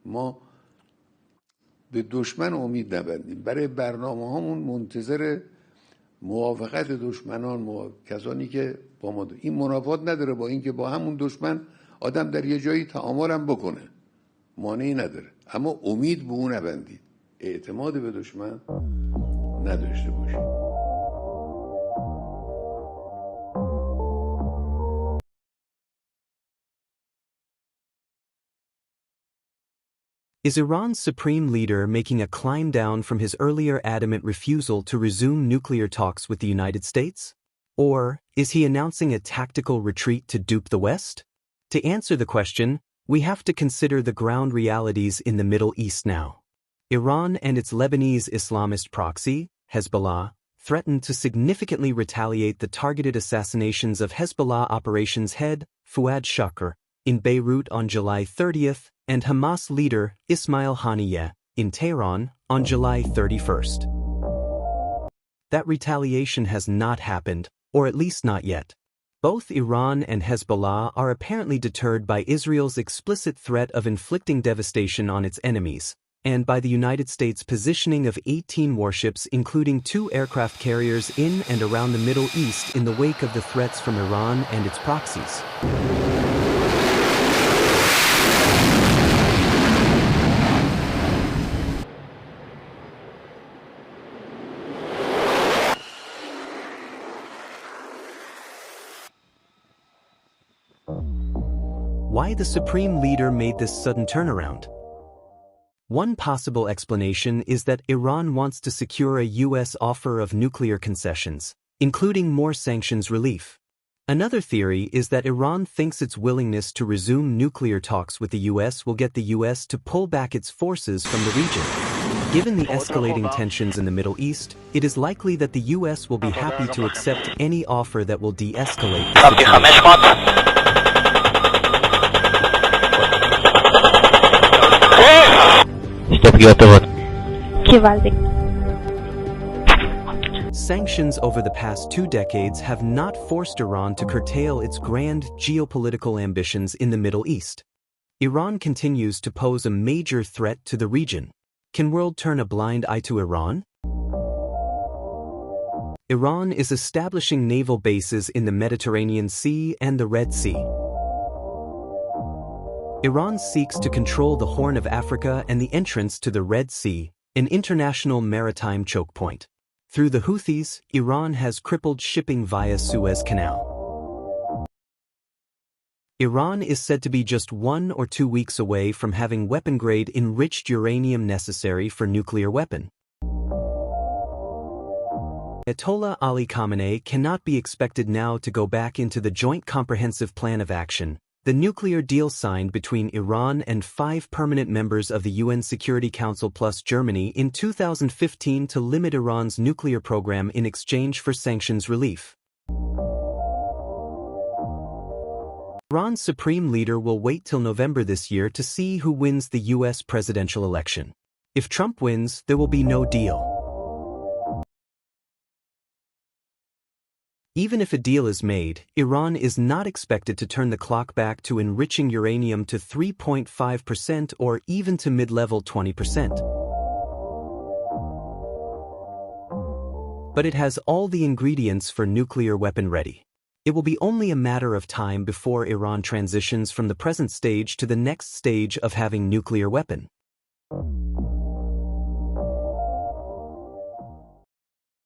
ما به دشمن امید نبندیم، برای برنامه هامون منتظر موافقت دشمنان، کسانی که با ما این منافات نداره با اینکه با همون دشمن آدم در یه جایی تعامل هم بکنه، مانعی نداره، اما امید به اون نبندید، اعتماد به دشمن نداشته باشید. Is Iran's supreme leader making a climb down from his earlier adamant refusal to resume nuclear talks with the United States? Or is he announcing a tactical retreat to dupe the West? To answer the question, we have to consider the ground realities in the Middle East now. Iran and its Lebanese Islamist proxy, Hezbollah, threatened to significantly retaliate the targeted assassinations of Hezbollah operations head, Fuad Shakr, in Beirut on July 30th, and Hamas leader Ismail Haniyeh in Tehran on July 31st. That retaliation has not happened, or at least not yet. Both Iran and Hezbollah are apparently deterred by Israel's explicit threat of inflicting devastation on its enemies, and by the United States' positioning of 18 warships including 2 aircraft carriers in and around the Middle East in the wake of the threats from Iran and its proxies. Why the Supreme Leader made this sudden turnaround? One possible explanation is that Iran wants to secure a U.S. offer of nuclear concessions, including more sanctions relief. Another theory is that Iran thinks its willingness to resume nuclear talks with the U.S. will get the U.S. to pull back its forces from the region. Given the escalating tensions in the Middle East, it is likely that the U.S. will be happy to accept any offer that will de-escalate the situation. Sanctions over the past 2 decades have not forced Iran to curtail its grand geopolitical ambitions in the Middle East. Iran continues to pose a major threat to the region. Can the world turn a blind eye to Iran? Iran is establishing naval bases in the Mediterranean Sea and the Red Sea. Iran seeks to control the Horn of Africa and the entrance to the Red Sea, an international maritime choke point. Through the Houthis, Iran has crippled shipping via Suez Canal. Iran is said to be just 1 or 2 weeks away from having weapon-grade enriched uranium necessary for nuclear weapon. Ayatollah Ali Khamenei cannot be expected now to go back into the Joint Comprehensive Plan of Action, the nuclear deal signed between Iran and 5 permanent members of the UN Security Council plus Germany in 2015 to limit Iran's nuclear program in exchange for sanctions relief. Iran's supreme leader will wait till November this year to see who wins the US presidential election. If Trump wins, there will be no deal. Even if a deal is made, Iran is not expected to turn the clock back to enriching uranium to 3.5% or even to mid-level 20%. But it has all the ingredients for nuclear weapon ready. It will be only a matter of time before Iran transitions from the present stage to the next stage of having nuclear weapon.